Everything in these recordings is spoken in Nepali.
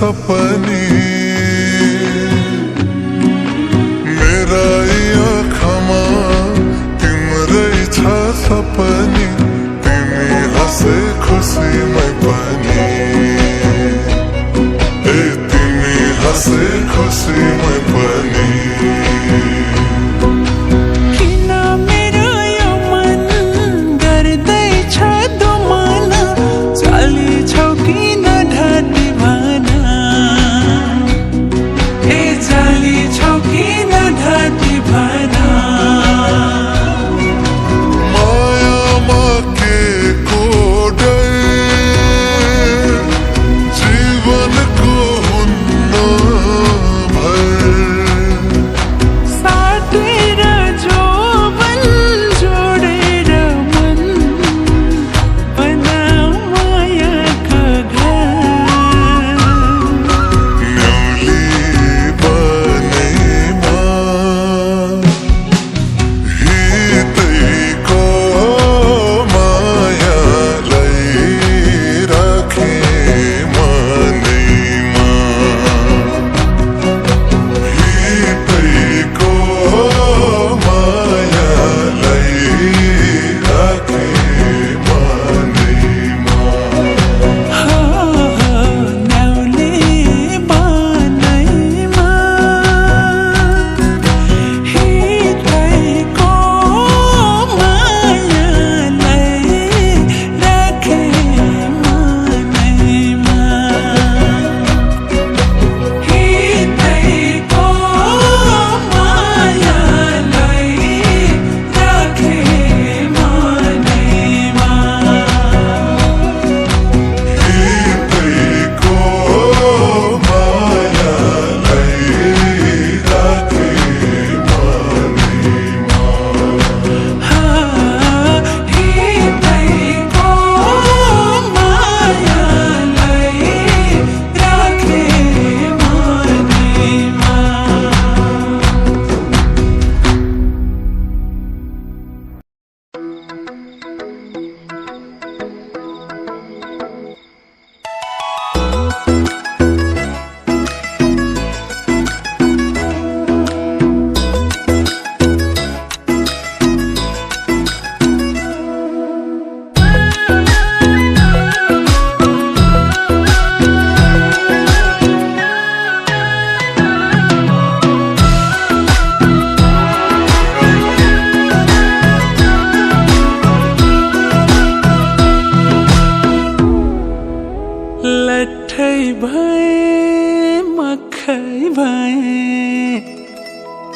सपनी मेरा आँखामा तिम्रै छ सपनी तिमी हसे खुसी मै पनि तिमी हसे खुसी मै पनि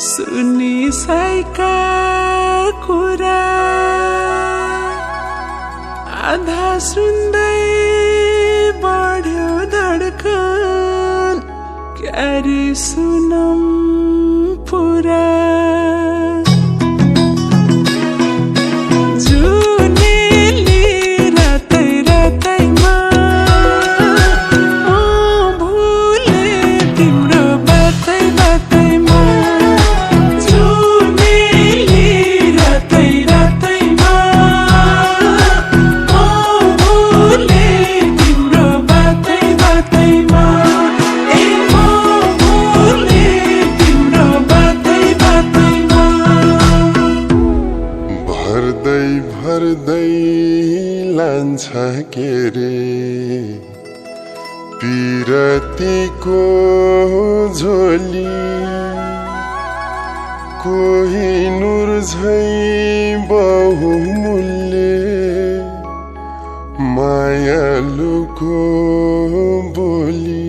सुनी साइका कुरा आधा सुन्दै बढ्यो धड्कन क्यारे सुनम पुरा के रे पिरतीको झोली कोहिनूर झैं बहुमूल्य मायालुको बोली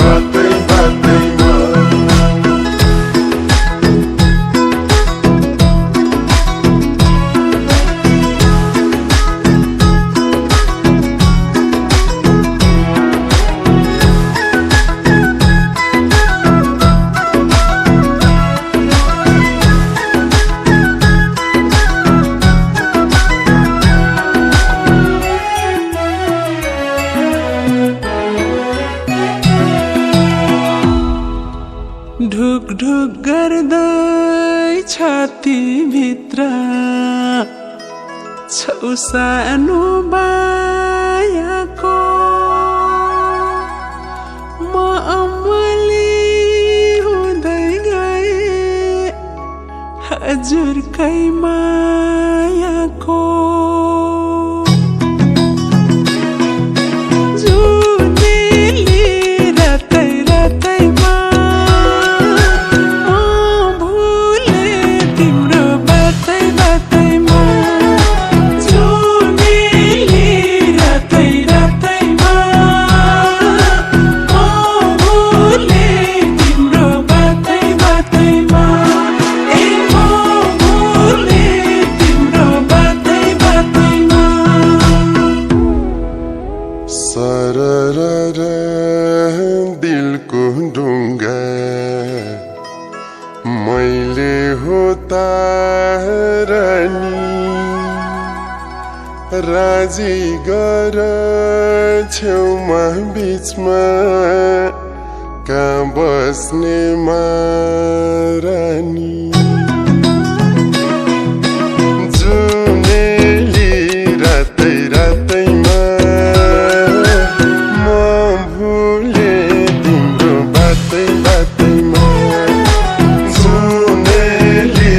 बात गर्दै छातीभित्र छौ सानो मायाको म अमली हुँदै गए हजुरकै मायाको सरर दिलको ढुङ्गा मैले हो तारनी राजी गर छेउमा बिचमा कहाँ बस्ने मारानी जुनेली रातै रातैमा म भुले तिम्रो बातै बातैमा जुनेली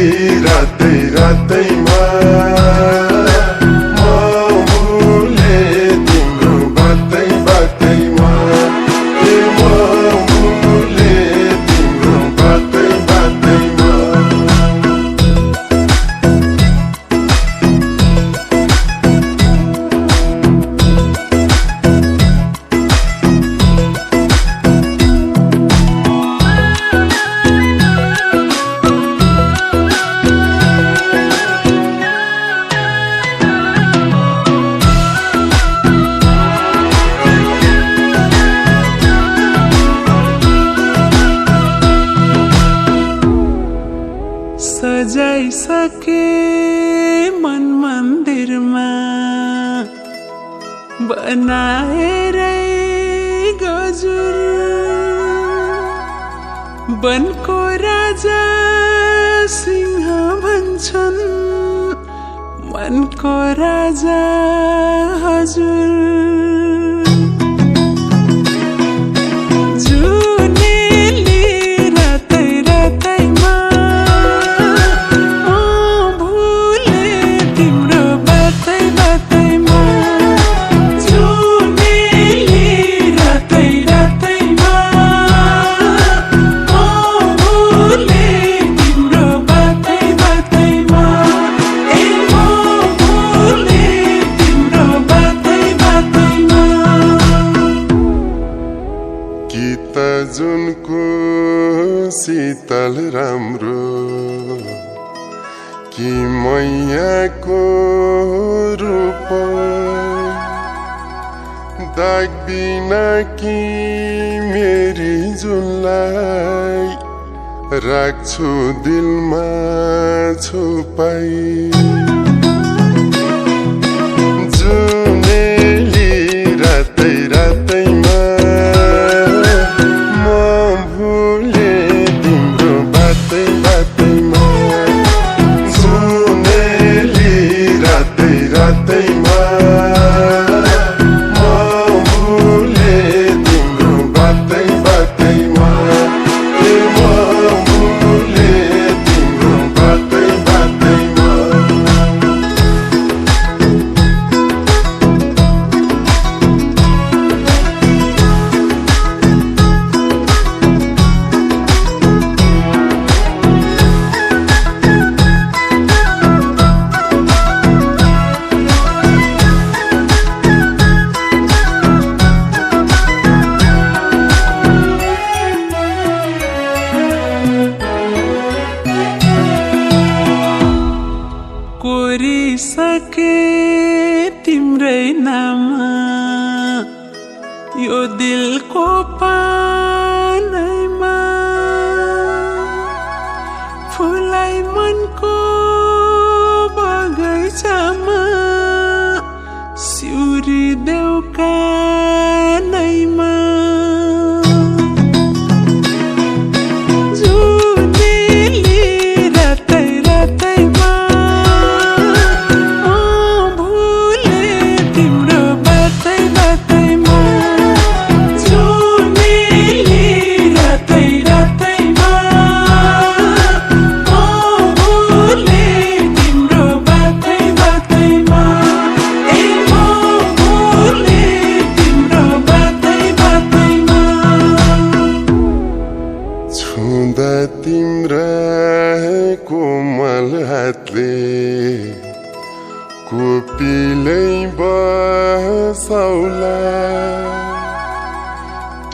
रातै रातैमा म भुले तिम्रो बातै बातैमा म भुले तिम्रो बातै बातैमा सजाइसके मन मन्दिरमा बनाएरै गजुर वनको राजा सिंह भन्छन् मनको राजा हजुर जुनको शीतल राम्रो कि मैयाको रूप दाग बिना कि मेरी जुनलाई राख्छु दिलमा छुपाई जुनेली रातै रातैमा रातैमा म भुले तिम्रो बातै बातैमा म भुले तिम्रो बातै बातैमा कोरिसके तिम्रै नाम यो दिलको पानैमा फुलाई मनको बगैँचामा सिउरी देऊ कानैमा जुनेली रातले कोपिलै बसौला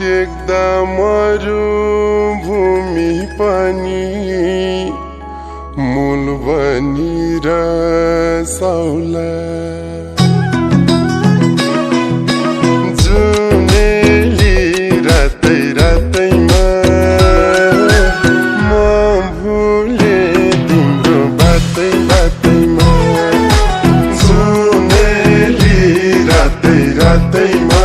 टेक्दा मरुभूमि पनि मूल बनिरसौला जुनेली रातै रातैमा म भुले तिम्रो बातै बातैमा जुनेली रातै रातैमा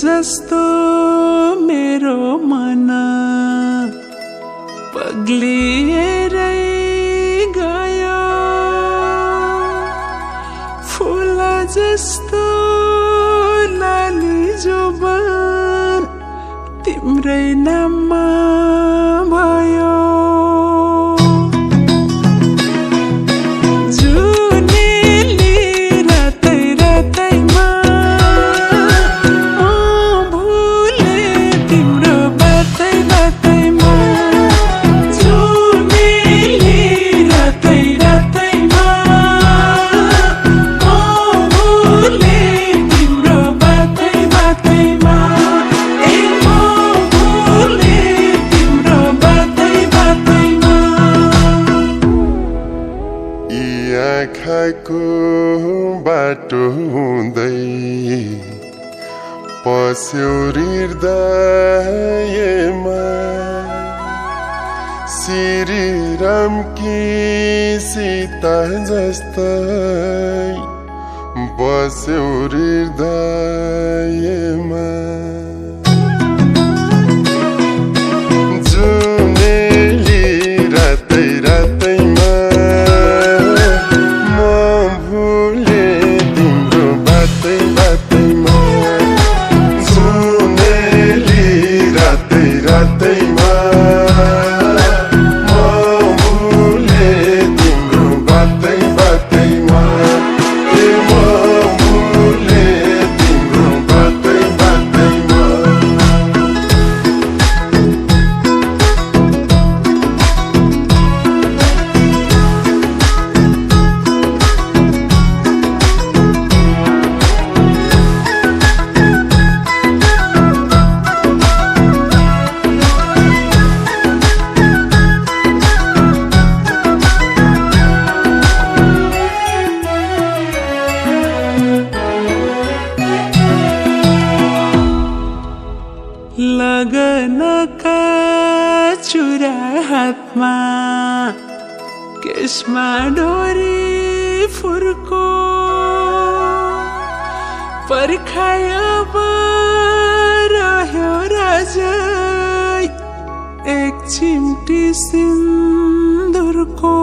जस्तो मेरो मन पग्लिएरै गयो फूल जस्तो लाली जुबान तिम्रै नाममा भयो आँखाको बाटो हुँदै पस्यो हृदयमा श्री रामकी सीता जस्तै बस्यो हृदयमा जुनेली रातै रातैमा लगनका चुरा हातमा केशमा डोरी फुर्को पर्खायो रह्यो राजै एक चिम्टी सिन्दुरको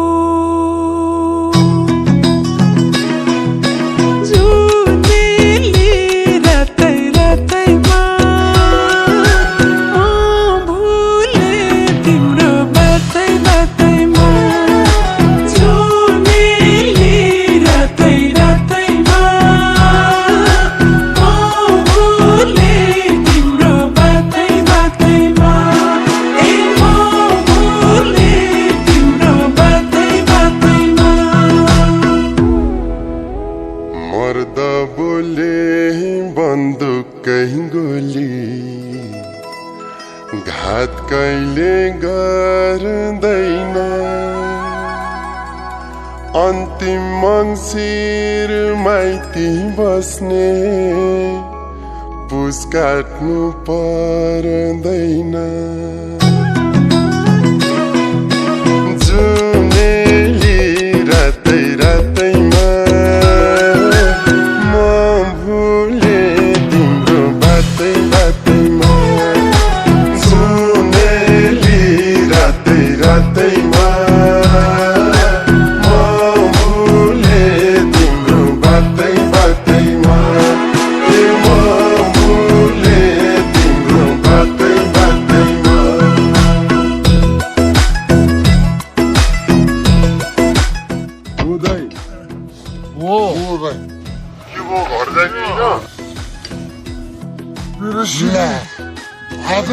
मर्दा बोले बन्दुकै गोली घात कहिले गर्दैन अन्तिम मङ्सिर माइती बस्ने पुस काट्नु पर्दैन जुनेली रातै रातैमा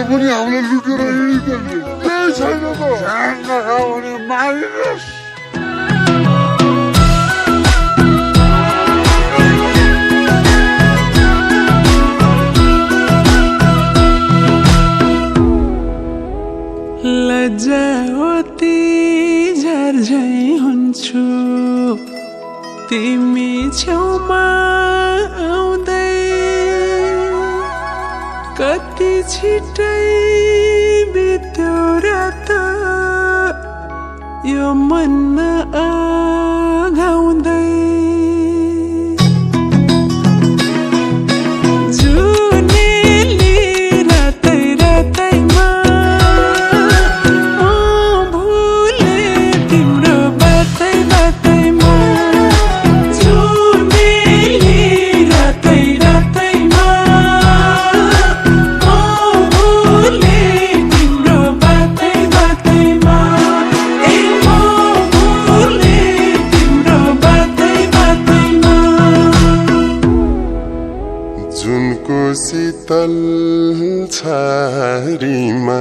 पनि हामीलाई लुटेर हिँडिदियो केही छैन त जान नखाउने मारिनुहोस् लज्जावती झर्झै हुन्छु तिमी छेउमा आउँदै कति छिटै बित्यो रात यो मनमा आघाउँदै जुनको शीतल छारीमा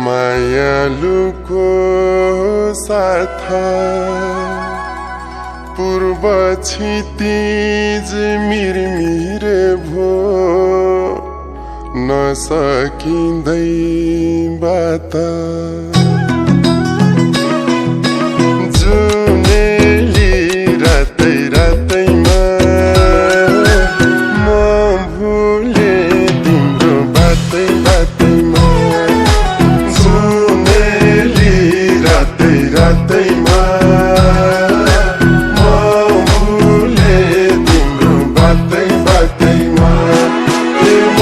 मायालुको साथ पूर्व क्षितिज मिरमिरे भो नसकिँदै बात जुनेली रातै रातैमा म भुले तिम्रो बातै बातैमा जुनेली रातै रातैमा म भुले तिम्रो बातै बातैमा म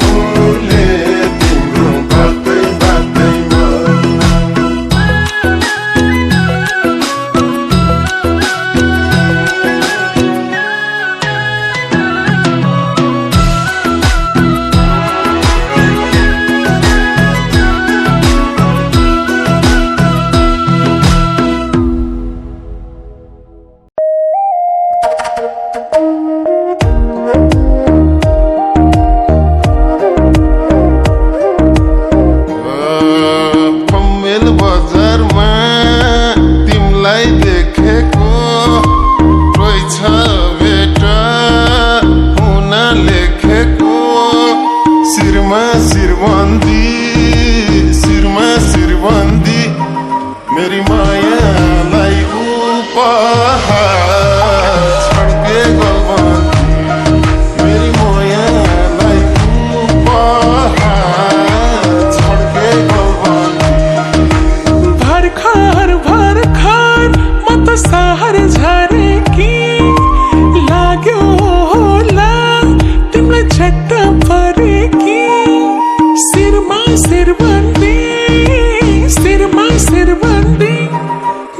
भुले तिम्रो बातै बातैमा पम्मेल बजारमा तिमलाई देखेको रहेछ भेट हुन लेखेको शिरमा शिरबन्दी मेरी मायालाई उपहार छड्के गल्बन्दी मेरी मायालाई उपहार छड्के गल्बन्दी भर्खर भर्खर म त सहर झरेकी लाग्यो होला तिमीलाई झट्ट परेकी शिरमा शिरबन्दी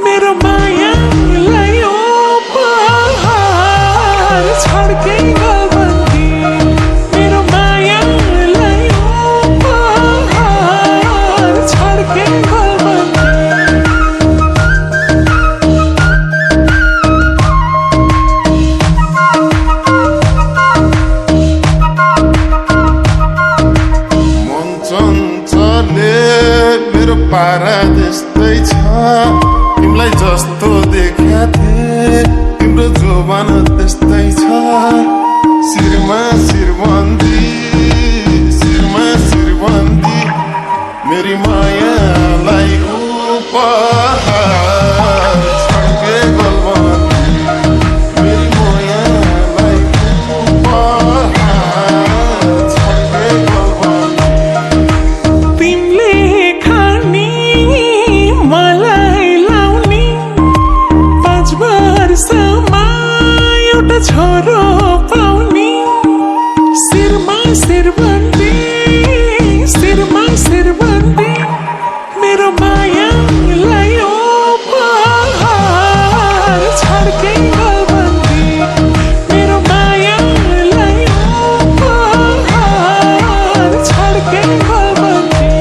मेरो मायालाई उपहार छड्के गल्बन्दी मेरो मायालाई उपहार छड्के गल्बन्दी मन चञ्चले मेरो पारा त्यस्तै छ तिमीलाई जस्तो देखा थिए तिम्रो जोबान त्यस्तै छ शिरमा शिरबन्दी मेरी मायालाई उपहार छड्के गल्बन्दी मेरी मायालाई उपहार छड्के गल्बन्दी तिमीले खानी मलाई लाउने 5 वर्षमा एउटा छोरो पाउने शिरमा शिरबन्दी मेरो मायालाई उपहार छड्के गल्बन्दी मेरो मायालाई उपहार छड्के गल्बन्दी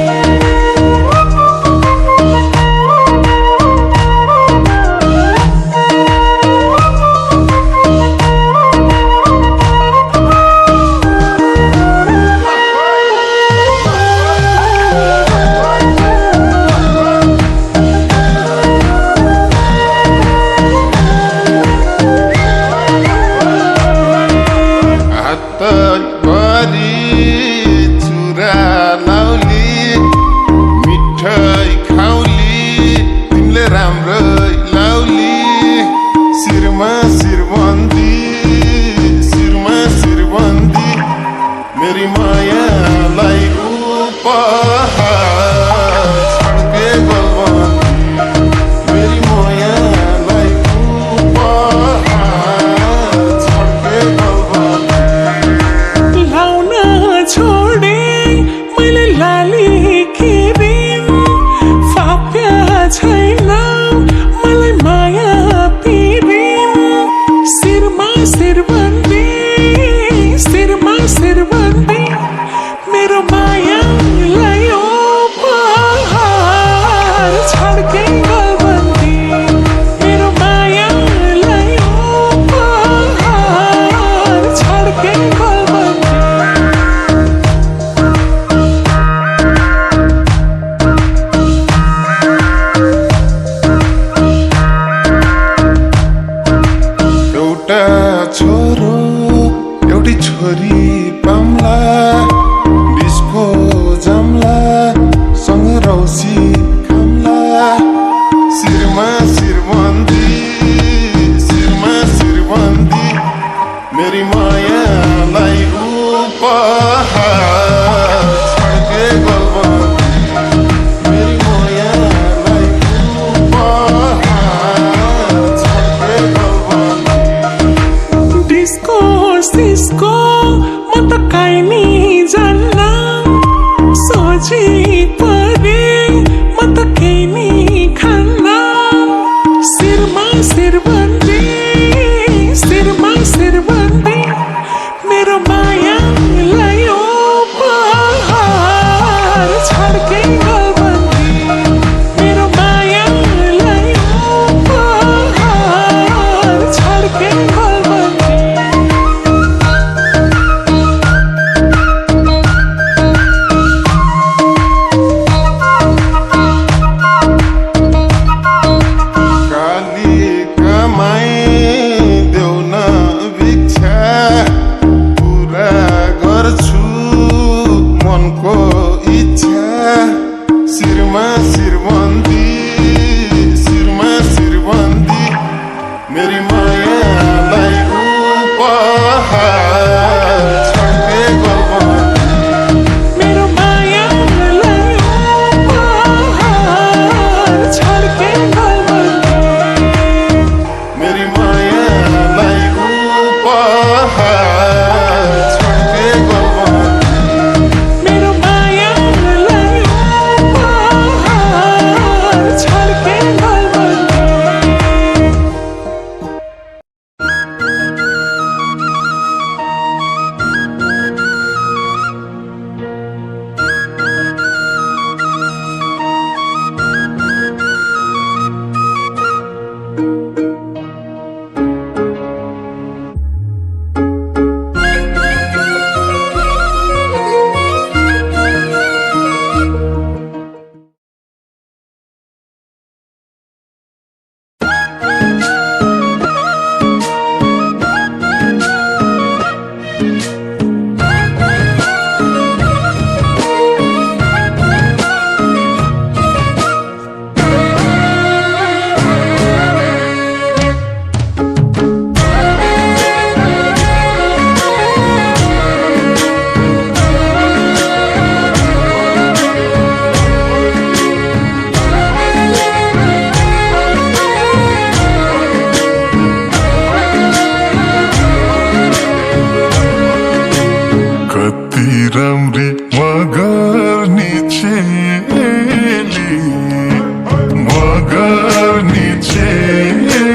चेली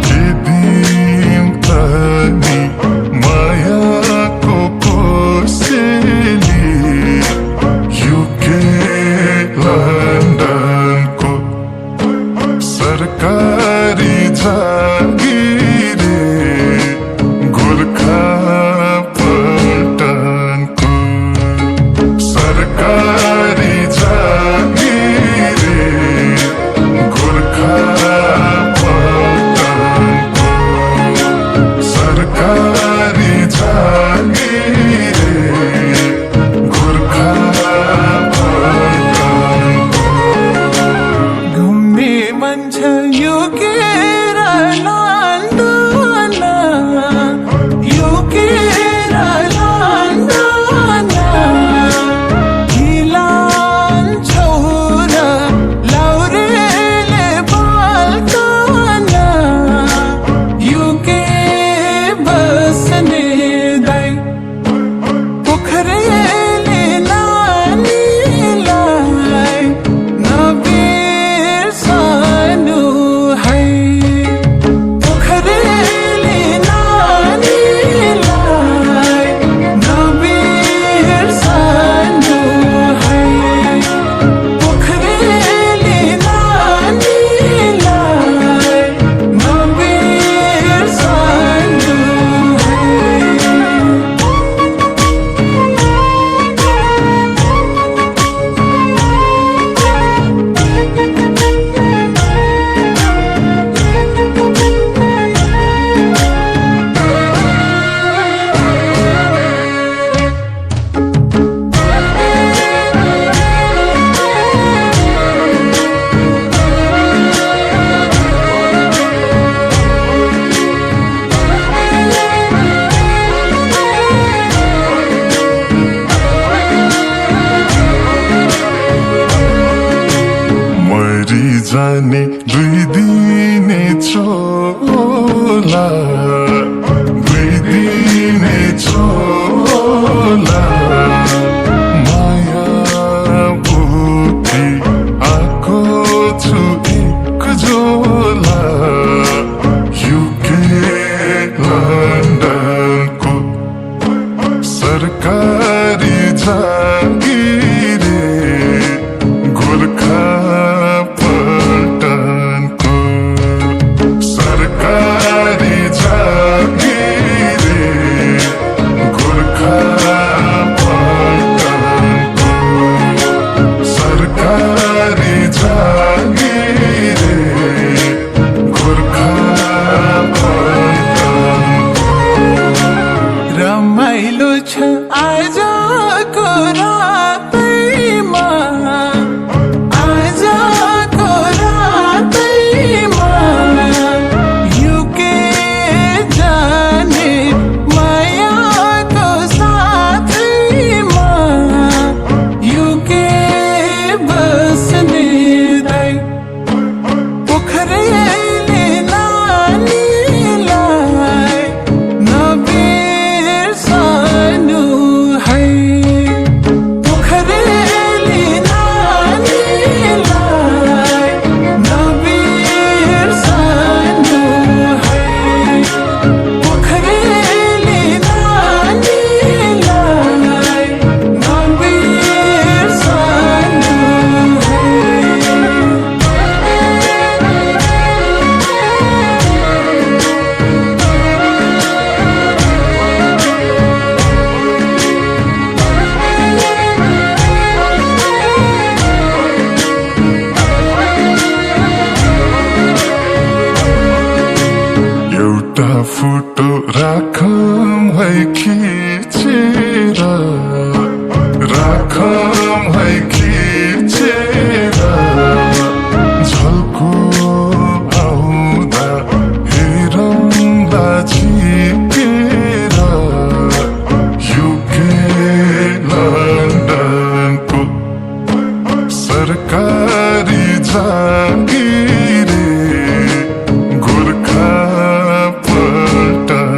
के दिन तनी माया को कोसेली यूके लंदन को सरकारी जागीरे गोरखा पलटन को सरकारी जागीरे गोरखा पलटन को सरकारी जागीरे गोरखा पलटन को घुम्ने मन छ युकेर लन्डन युकेर लन्डन हिलान छोर लाउरेले बाल्कन युके बस्ने दाइ पोखरेले नानीलाई नबिर्सनु है पोखरेले नानीलाई नबिर्सनु है पोखरेले नानीलाई नबिर्सनु है मरी जाने 2 दिने चोला 2 दिने चोला माया बुद्धि आको छु एक जोला यूके लंदन को सरकारी जागीरे गोरखा पलटन को सरकारी जागीरे गोरखा पलटन को सरकारी जागीरे गोरखा पलटन को रमाइलो छ आजको रातैमा आजको रातैमा युके जाने मायाको साथैमा युके बस्ने दाइ पोखरेले नानीलाई नबिर्सनु है पोखरेले नानीलाई नबिर्सनु है पोखरेले नानीलाई नबिर्सनु है एउटा फोटो राखौँ है खिचेर राखौँ है खिचेर झल्को आउँदा हेरौँला झिकेर युके लन्डनको सरकारी जागीरे गोरखा पलटन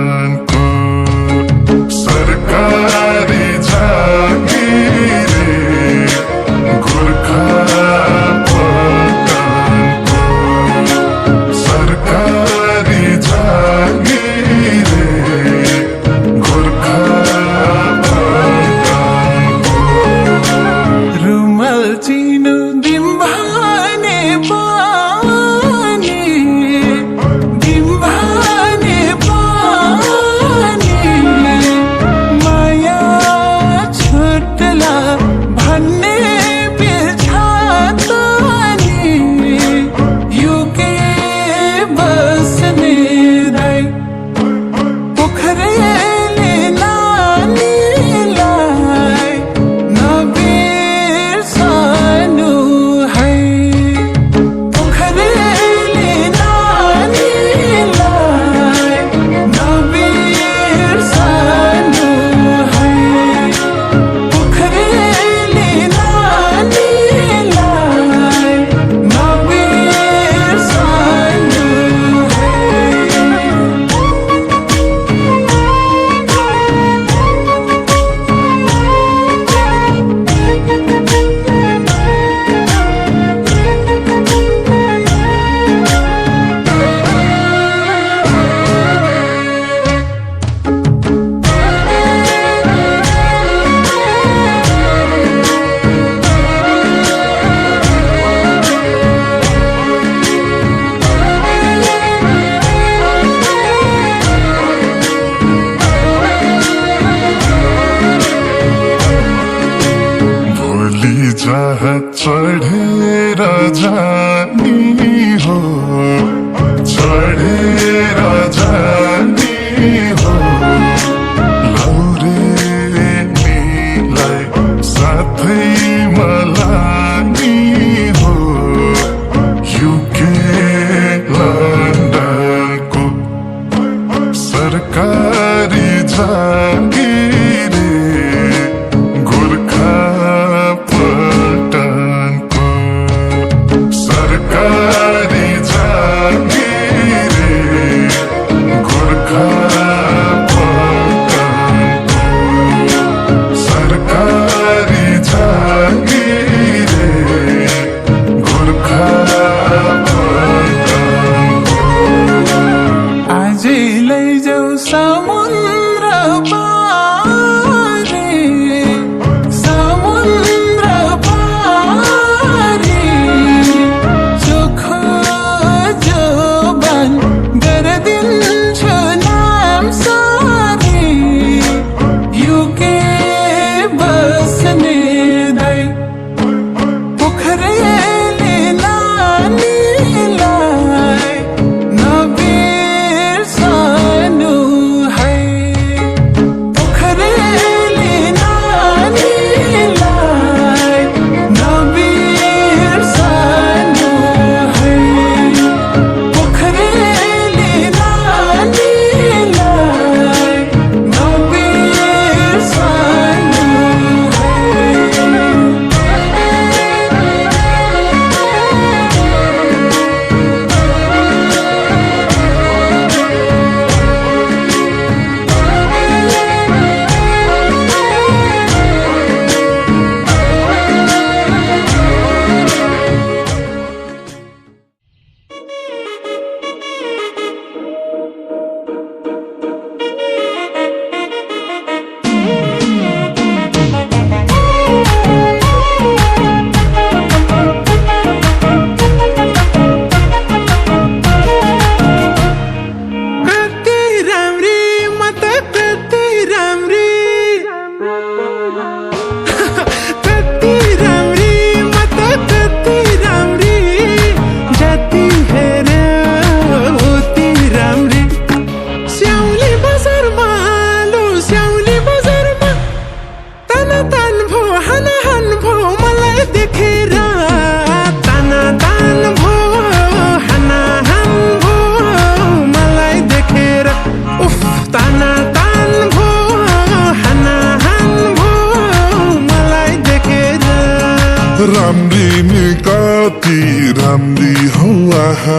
राम्री नि कति राम्री हौ आहा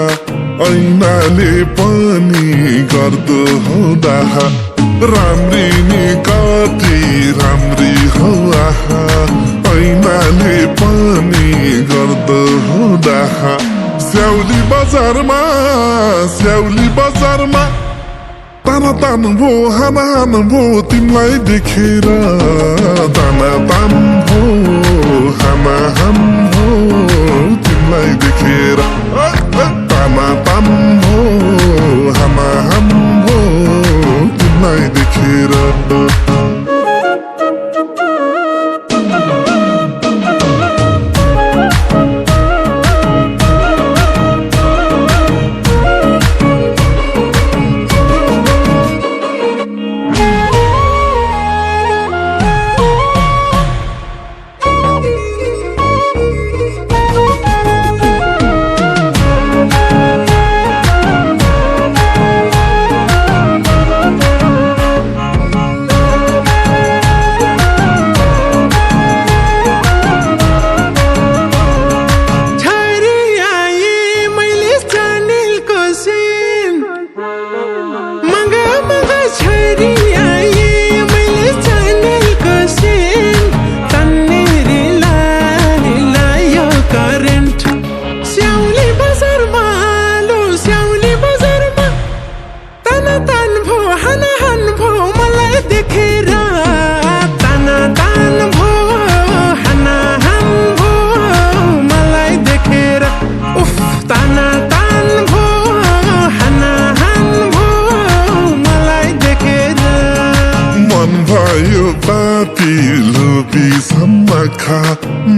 ऐनाले पनि गर्दो हौ दाहा राम्री नि कति राम्री हौ आहा ऐनाले पनि गर्दो हौ दाहा स्याउली बजारमा ताना तान भो हाना हान भो तिमीलाई देखेर ताना तान भो हाना हान भो तिमीलाई देखेर ताना तान भो हाना हान भो तिमीलाई देखेर खा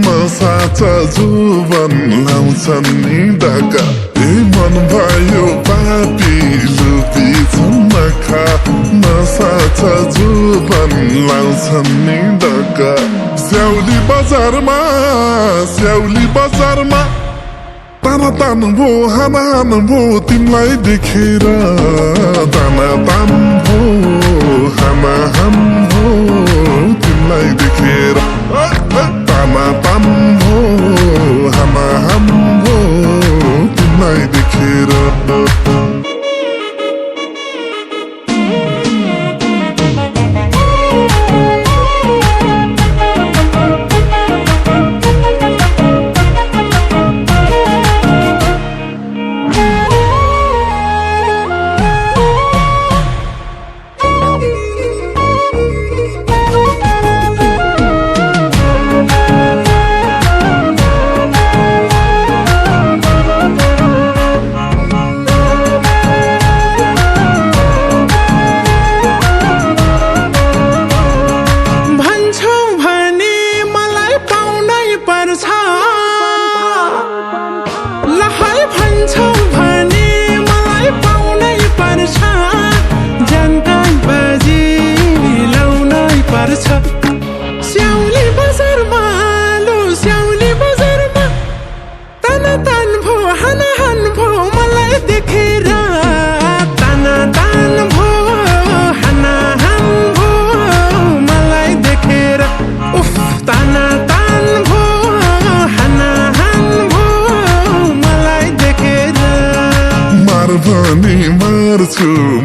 नसाचा जुवन लाउँछन् नि डाका मन भयो पापी लुपी छन्नखा नसाचा जुवन लाउँछन् नि डाका स्याउली बजारमा ताना तान भो हाना हान भो तिमीलाई देखेर ताना तान भो हाना हान भो तिमीलाई देखेर ताना तान भो हाना हान भो तिमीलाई देखेर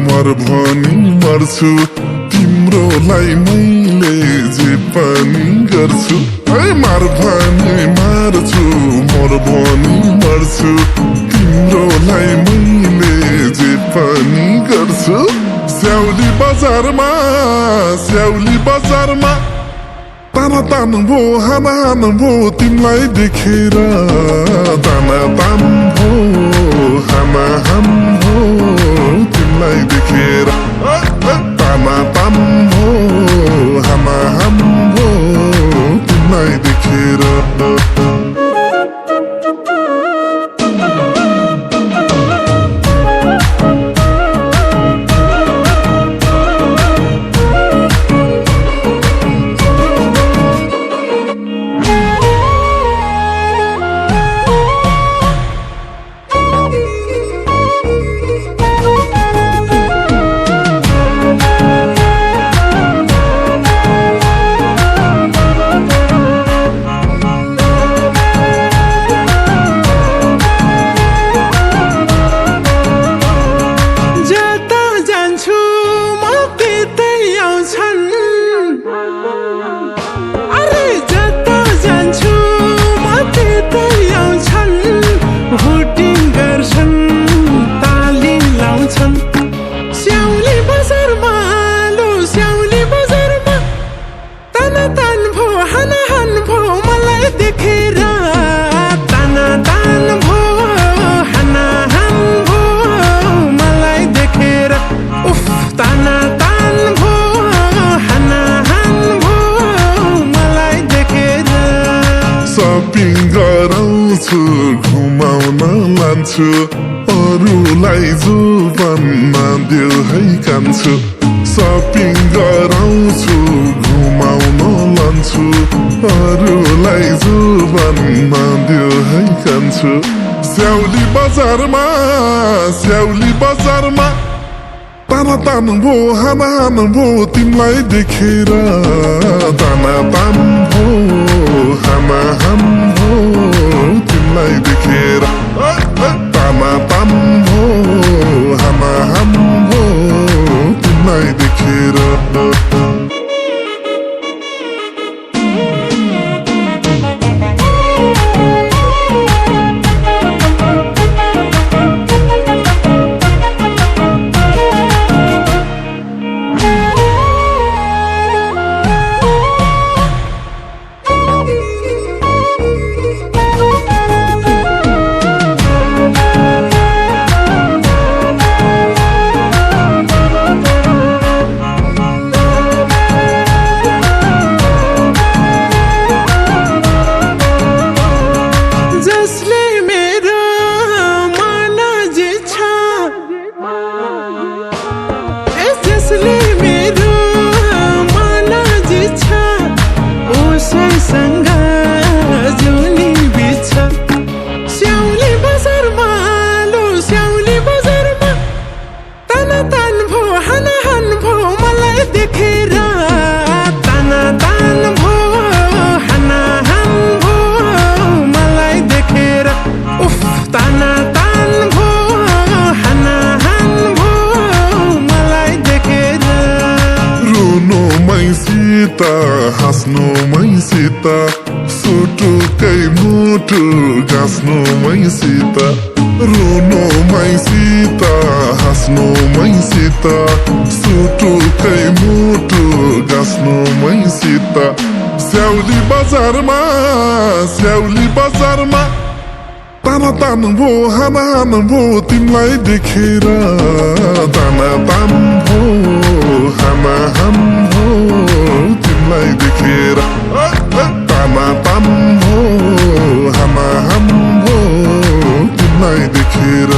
मर भनी मर्छु तिम्रोलाई मैले जे पनि गर्छु मर भनी मर्छु मर भनी मर्छु तिम्रोलाई मैले जे पनि गर्छु स्याउली बजारमा ताना तान भो हाना हान भो तिमीलाई देखेर ताना तान भो हाना हान भो तिमीलाई देखेर ताना तान भो हाना हान भो तिमीलाई देखेर गर्छन् ताली लाउँछन् स्याउली बजारमा लो स्याउली बजारमा ताना तान भो हान भो मलाई देखेर ताना तान भो हान भो मलाई देखेर उफ ताना तान भो हान भो मलाई देखेर सपिङ गराउँछु घुमाउन लान्छु अरूलाई जुबानमा देऊ है कान्छु सपिङ गराउँछु घुमाउन लान्छु अरूलाई जुबानमा देऊ है कान्छु स्याउली बजारमा ताना तान भो हान भो तिमीलाई देखेर ताना तान भो हान भो तिमीलाई देखेर ताना तान भो हान भो तिमीलाई देखेर हाँस्नु मैसित सुटुकै मुटु गाँस्नु मैसित रुनु मैसित हाँस्नु मैसित सुटुकै मुटु गाँस्नु मैसित स्याउली बजारमा ताना तान भो हान भो तिमीलाई देखेर ताना तान भो हान भो तिमीलाई देखेर ताना तान भो हान भो तिमीलाई देखेर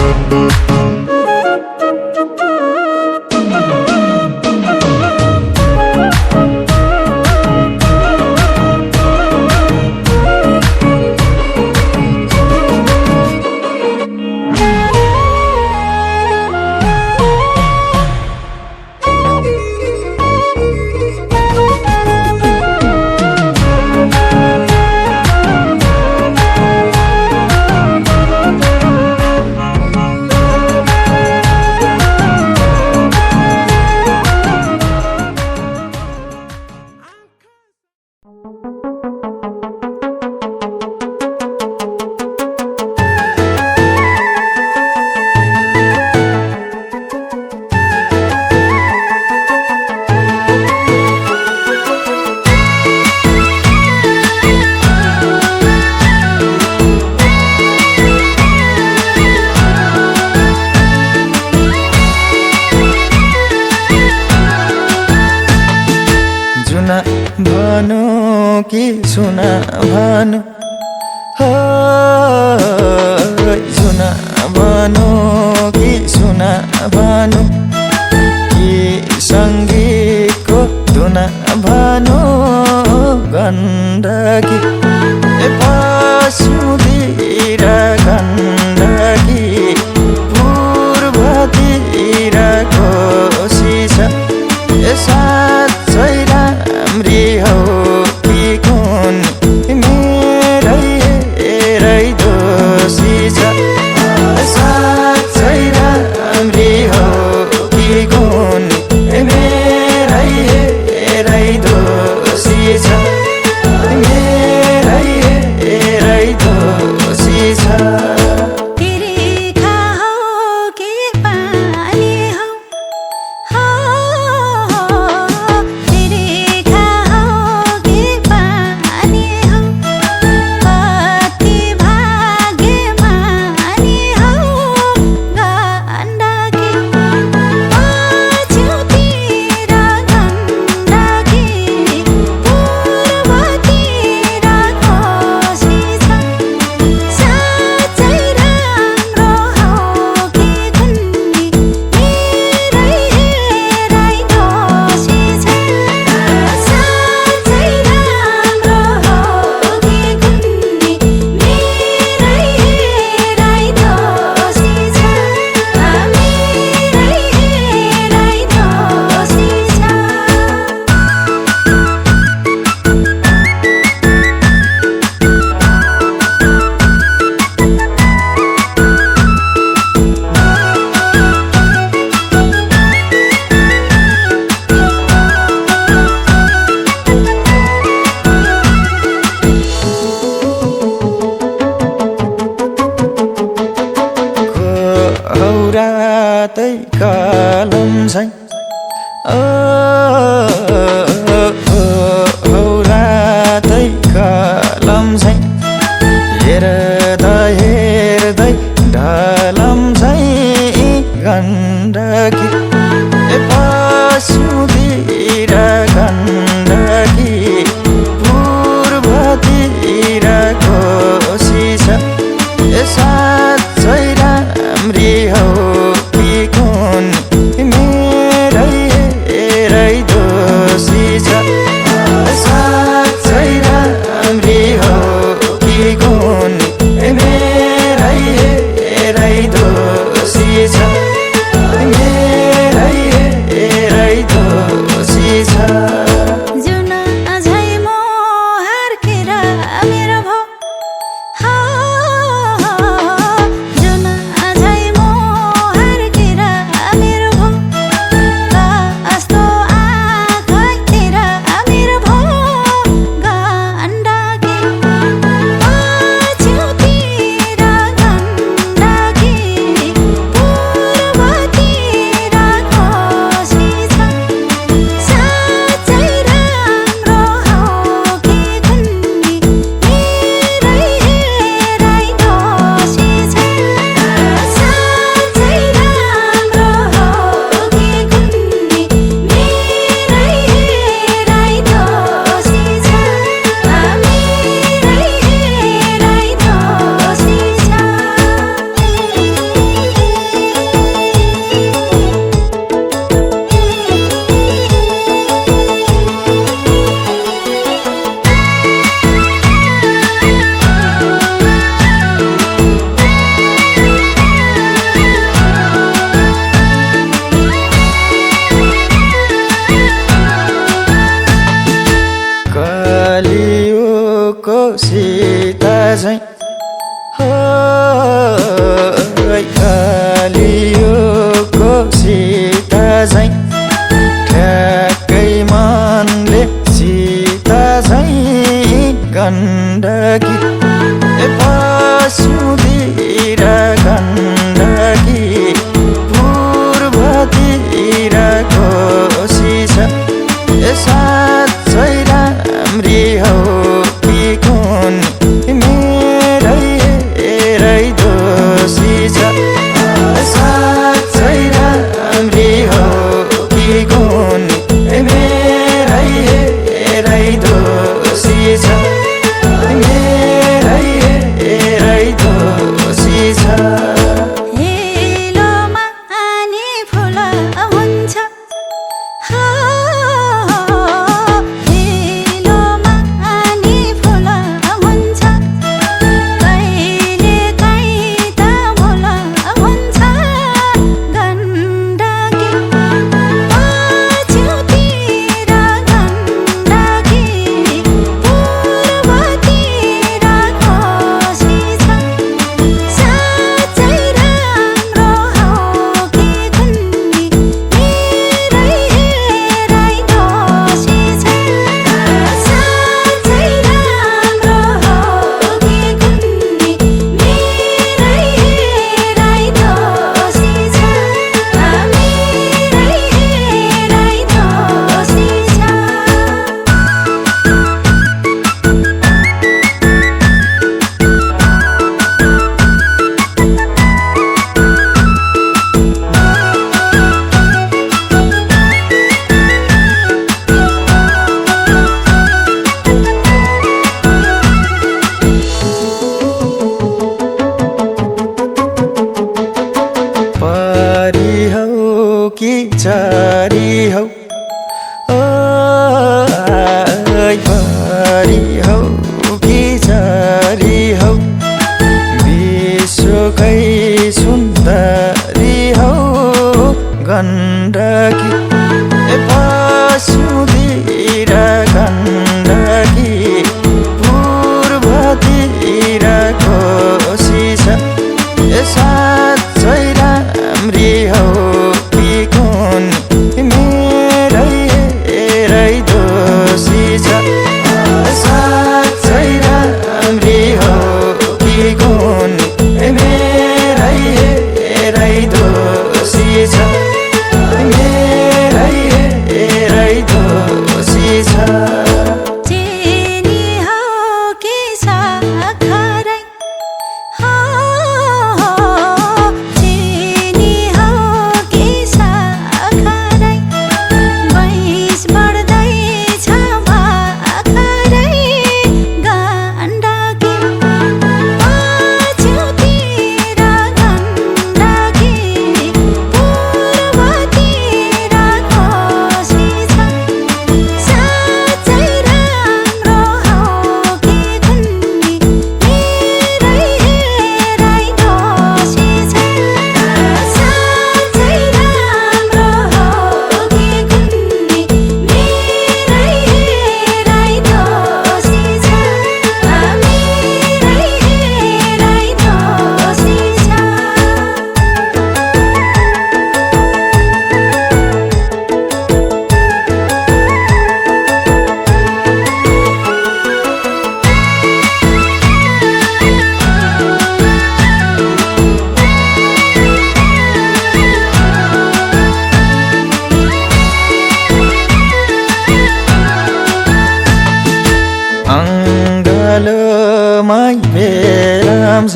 भानु कि सुना भानु हो सुना भानु कि सुना भानु कि सङ्गीतको धुना भानु गण्डकी पशुतिर गण्डकी पूर्वतिर कोशिश साँच्चै राम्री हौ कि कुन मेरै दोषी छ साँच्चै राम्री हौ कि कुन मेरै दोषी छ मेरै रातै कलम छैन हौ रातै कलम छैन हेर्दै ढलम छैन गण्डकी पश्चिमतिर गण्डकी पूर्वतिर कोशी छ साँच्चै राम्री हौ कि कुन मेरै दोषी छ साँच्चै राम्री हौ कि कुन मेरै दोषी छ मेरै दोषी छ जुन अझै म हर्केर मेरो भो जुन अझै म हर्केर मेरो भो कस्तो आँखैतिर मेरो भो गण्डकी पछ्युतिर गण्डकी पूर्वतिर कोशी छ साँच्चै राम्रो हौ कि कुन्नी मेरै दोषी छ साँच्चै राम्रो हौ कि कुन्नी मेरै दोषी छ मेरै दोषी छ कलियुगको सीता झैं कलियुगको सीता झैं ठ्याक्कै मनले सीता झैं गण्डकी पश्चिमतिर गण्डकी पूर्वतिर कोशी छ साँच्चै राम्री हौ कि कुन मेरै दोषी छ साँच्चै राम्री हौ कि कुन मेरै दोषी छ मेरै दोषी छ हेलोमा आनी फुल हुन्छ हेलोमा आनी फुल हुन्छ कहिले काहीँ त भुल हुन्छ गण्डकी पछ्युतिर गण्डकी पूर्वतिर कोशी छ साँच्चै राम्रो हौ कि कुन्नी मेरै दोषी छ साँच्चै राम्रो हौ कि कुन्नी मेरै दोषी छ मेरै दोषी छ परी हौ कि चरी हौ परी हौ कि चरी हौ विश्वकै सुन्दरी हौ गण्डकी पश्चिमतिर गण्डकी पूर्वतिर कोशी छ साँच्चै राम्री हौ कि कुन मेरै दोषी छ साँच्चै राम्री हौ कि कुन मेरै मेरै दोषी छ मेरै दोषी छ चेनी हो कि साखरै हो चेनी हो कि साखरै वयस बढ्दैछ भर्खरै गण्डकी पछितिर गण्डकी पूर्वतिर कोशी छ साँच्चै राम्रो हो कि कुन्नी मेरै दोषी छ साँच्चै राम्रो हो कि कुन्नी मेरै दोषी छ मेरै दोषी छ अङ्गालोमै बेराम छ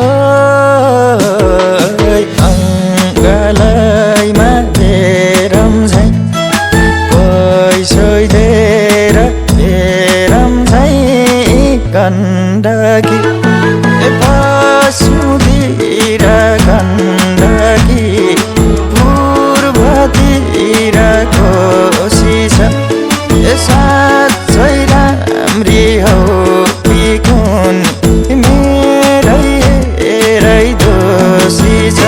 ओइ अङ्गालैमा बेराम छ पैसोइदेर बेराम छ गण्डकी पशुतिर गण्डकी पूर्वतिर कोशी छ साँच्चै राम्री हो कि कुन मेरै दोषी छ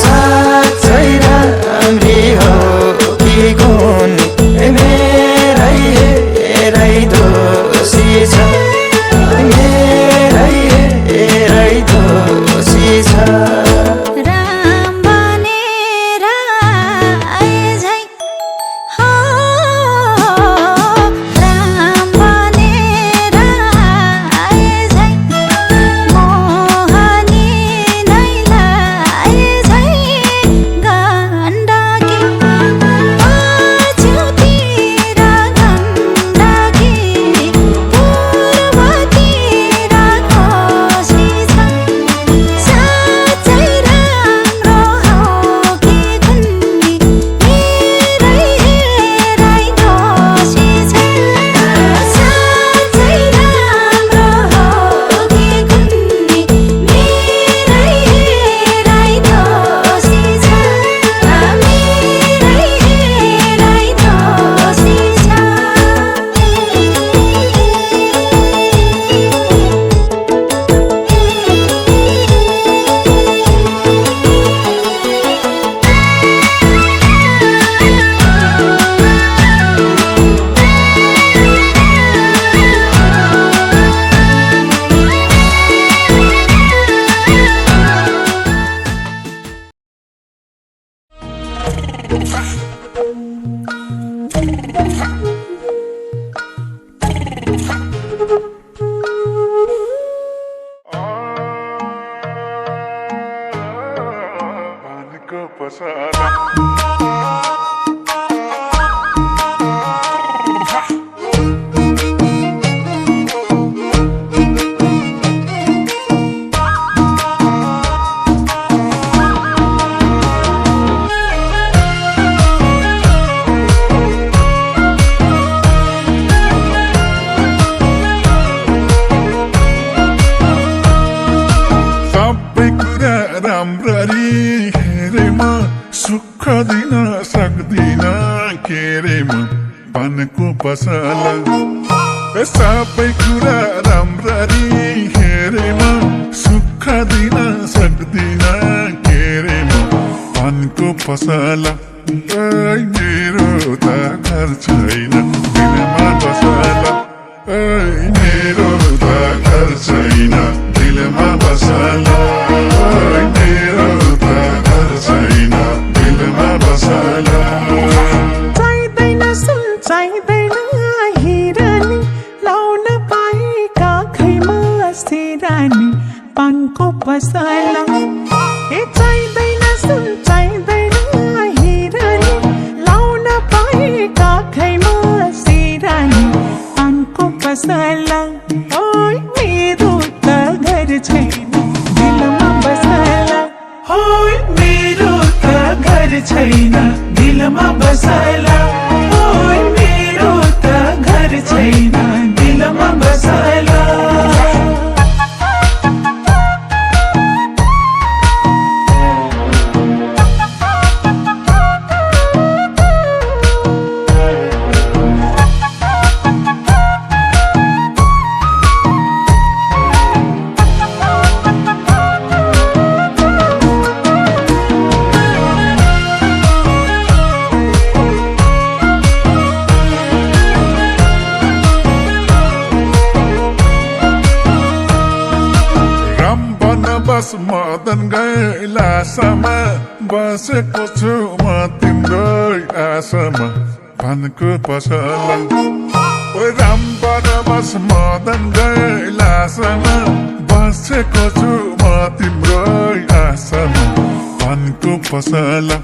साँच्चै राम्री हो कि कुन मेरै दोषी छ मेरै दोषी छ राम बनेर आएझै हो राम बनेर आएझै मोहनी नै लाएझै गण्डकी पछितिर गण्डकी पूर्वतिर कोशी छ साँच्चै राम्रो हो कि कुन्नी मेरै दोषी छ साँच्चै राम्रो हो कि कुन्नी मेरै दोषी छ मेरै दोषी छ पानीको पसला सबै कुरा राम्ररी हेरेमा सुख दिन सक्दिन के रे म पानको पसला सबै कुरा राम्ररी हेरेमा सुख दिन सक्दिन के रे म पानको पसला मेरो त घर छैन दिलमा बसला मेरो त घर छैन दिलमा बसला मेरो त घर छैन दिलमा बसला चाहिँदैन सुन चाहिँदैन हिरानी लाउन पाए काखैमा सिरानी पानको पसला ओय मेरो त घर छैन दिलमा बसाला ओय मेरो त घर छैन दिलमा बसाला बस मदन गैलासमा बसेको छु म तिम्रो आशामा भनको पसला ओइ रामबाट बस मदन गैलासमा बसेको छु म तिम्रो आशामा भनको पसला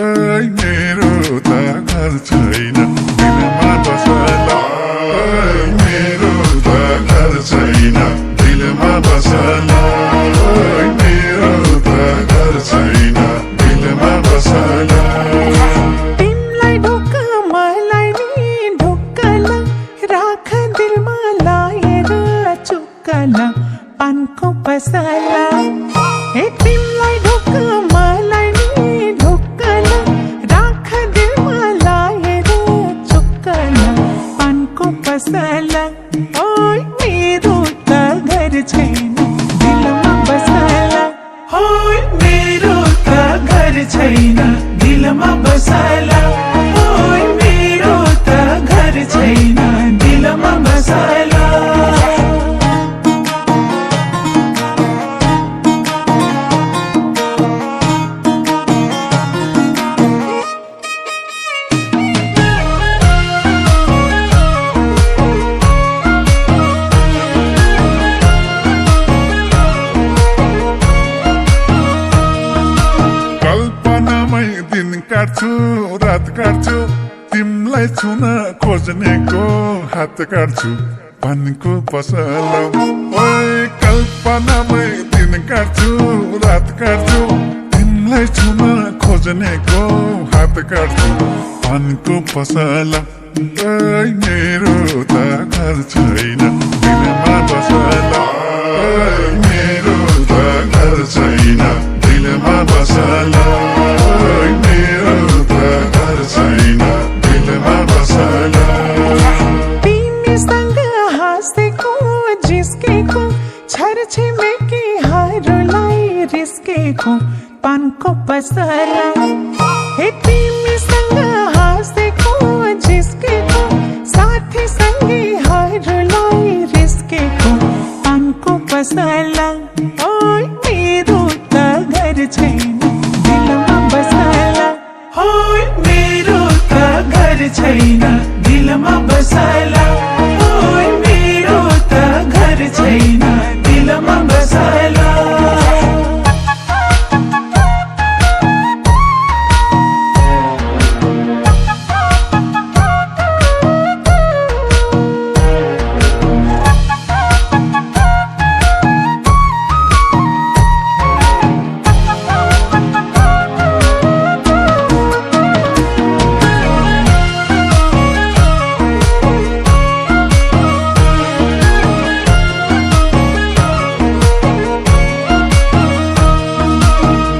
ओइ मेरो त घर छैन दिलमा बसला ओइ मेरो त घर छैन दिलमा बसला ओइ मेरो त घर छैन दिलमा बसला तिमलाई ढोका मलाई नि ढोकाला राख दिलमा लाएर चुक्काला पानको पसला हे तिमलाई ढोका मलाई नि ढोकाला राख दिलमा लाएर चुक्काला पानको पसला ओय मेरो त घर छैन दिलमा बसला ओय मेरो त घर छैन दिलमा बसला ओय मेरो त घर छैन दिलमा बसला कल्पनामै दिन काट्छु रात काट्छु तिमलाई छुन खोज्नेको हात काट्छु भनको पसला ओइ कल्पनामै दिन काट्छु रात काट्छु तिमलाई छुन खोज्नेको हात काट्छु भनको पसला ओइ मेरो त घर छैन दिलमा बसला ओइ मेरो त घर छैन दिलमा बसला ओइ मेरो त घर छैन दिलमा बसला तिमीसँग हाँसेको जिस्केको छरछिमेकी हरूलाई रिस्केको पानको पसला हे तिमीसँग हाँसेको जिस्केको साथी सङ्गीहरूलाई रिस्केको पानको पसला ओय मेरो त घर छैन दिलमा बसला ओय मेरो त घर छैन दिलमा बसला ओय मेरो त घर छैन दिलमा बसला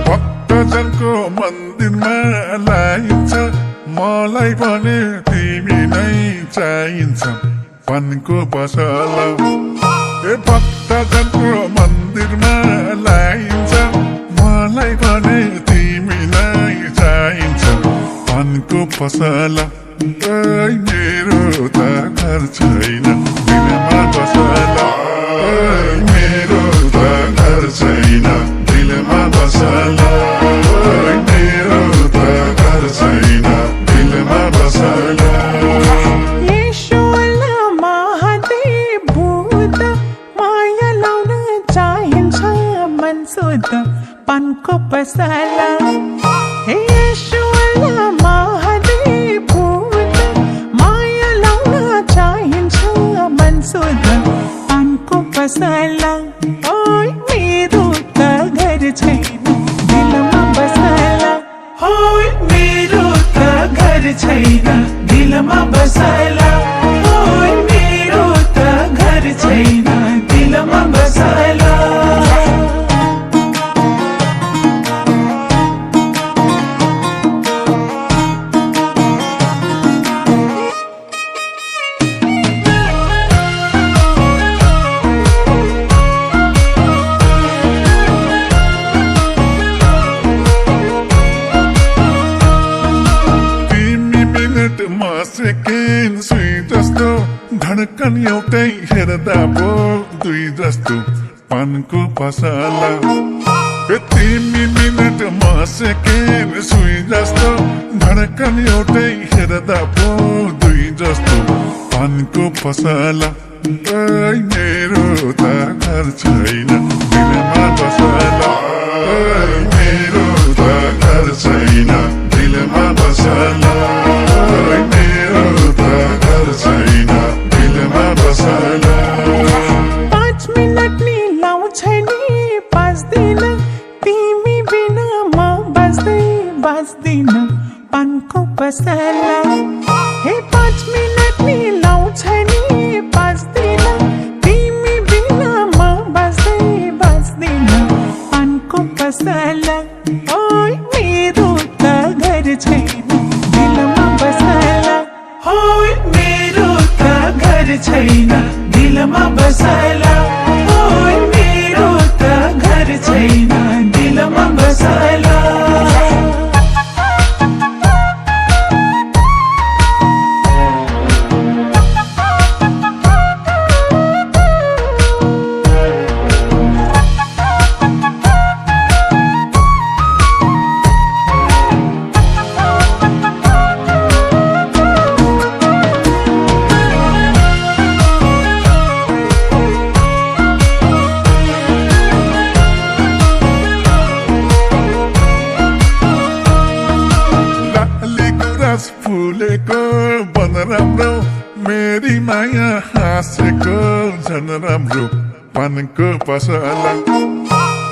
भक्तजनको मन्दिरमा लाइन्छ मलाई भने तिमी नै चाहिन्छ भनको पसला ए भक्तजनको मन्दिरमा लाइन्छ मलाई भने तिमी नै चाहिन्छ भनको पसला ओइ मेरो त घर छैन दिलमा बसला ओइ मेरो त घर छैन दिलमा बसला ओइ मेरो त घर छैन दिलमा बसला येशूला महादेव भूत माया लाउन चाहिन्छ मनसुत पानको पसला हे येशूला महादेव भूत माया लाउन चाहिन्छ मनसुत पानको पसला ओय मेरो त घर छैन दिलमा घर छैन दिलमा बसाला ओइ मेरो त घर छैन दिलमा बसाला सेकेन्ड सुई जस्तो धड्कन एउटै हेर्दा पो दुई जस्तो पानको पसला तिमी मिनटमा सेकेन्ड सुई जस्तो धड्कन एउटै हेर्दा पो दुई जस्तो पानको पसला ओइ मेरो त घर छैन दिलमा बसला ओइ मेरो त घर छैन दिलमा बसला पाँच मिनट नि लाउँछ नि बाँच्दिन तिमी बिना म बाँच्दिन पानको पसला हे 5 मिनट नि लाउँछ नि बाँच्दिन तिमी बिना म बाँच्दिन पानको पसला ओइ मेरो त घर छैन दिलमा बसला ओइ मेरो त घर छैन दिलमा बसला ओइ मेरो त घर छैन दिलमा बसला फुलेको बन राम्रो मेरी माया हाँसेको झन राम्रो पानको पसला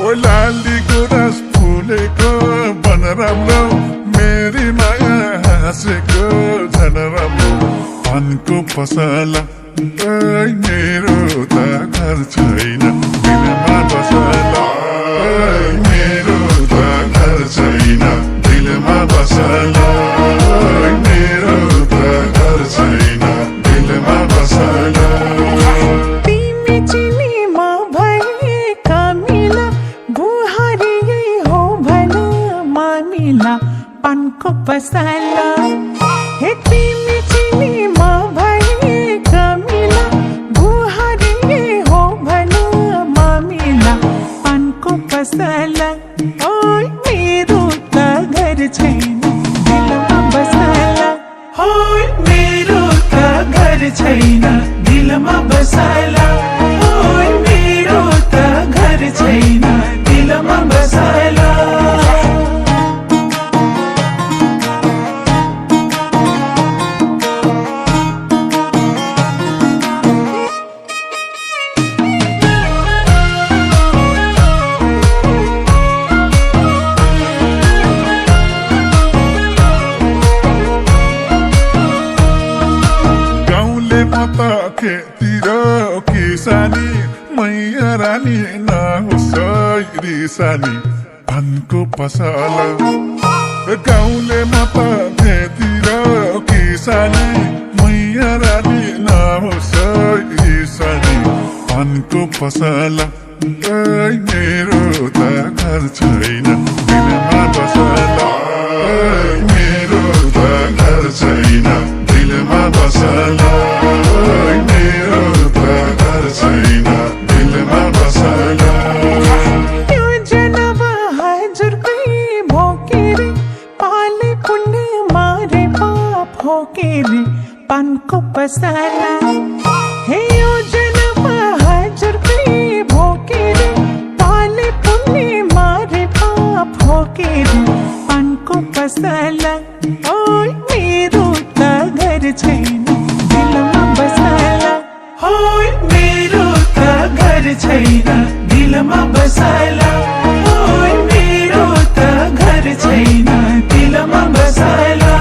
ओ लाली गुराँस फुलेको बन राम्रो मेरी माया हाँसेको झन राम्रो पानको पसला ओइ मेरो त घर छैन दिलमा बसला ओइ मेरो त घर छैन दिलमा बसला तिमी चिनीमा भए कामिला बुहारी हो भन मामिला पानको पसला हे तिमी चिनीमा भए कामिला बुहारी हो भन मामिला पानको पसला ओइ मेरो त घर छैन दिलमा बसला ओइ मेरो त घर छैन दिलमा बसला ओइ मेरो त घर छैन दिलमा बसला खेतिर किसानी मैया रानी नहोस् रिसानी पानको पसला गाउँले म त खेतिर किसानी मैया रानी नहोस् रिसानी पानको पसला ओइ मेरो त घर छैन दिलमा बसला ओइ मेरो त घर छैन दिलमा बसला ओइ मेरो त घर छैन दिलमा बसला यो जनम हजुरकै भोकेरे पाले पुण्य मारे पाप होकेरे पानको पसला हे यो जनम हजुरकै भोकेरे पाले पुण्य मारे पाप होकेरे पानको पसला ओइ मेरो त घर छैन दिलमा बसला ओइ मेरो त घर छैन दिलमा बसला ओइ मेरो त घर छैन दिलमा बसला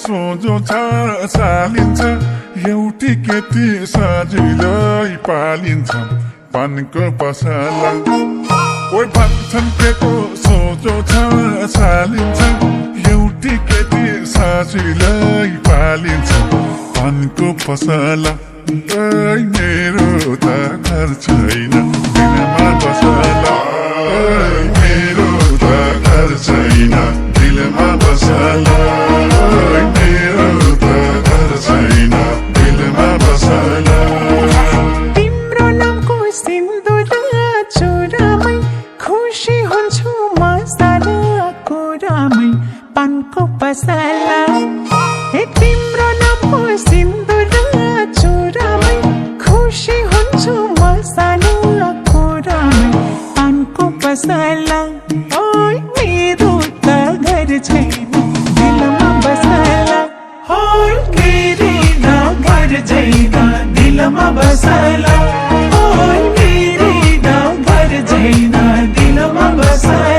सोझो छ चालिन्छ एउटी केटी सजिलै पालिन्छ पानको पसला ओइ भन्छन् केको सोझो छ चालिन्छ एउटी केटी सजिलै पालिन्छ पानको पसला ओइ मेरो त घर छैन दिलमा बसला ओइ मेरो त घर छैन दिलमा बसला ओइ मेरो त घर छैन दिलमा बसला तिम्रो नामको सिन्दुर चुरामै खुसी हुन्छु म सारा कुरामै पानको पसला हे तिम्रो नामको सिन्दुर चुरामै खुसी हुन्छु म सारा कुरामै पानको पसला ओइ मेरो त घर छैन दिलमा बसला ओइ मेरो त घर छैन दिलमा बसला ओइ मेरो त घर छैन दिलमा बसला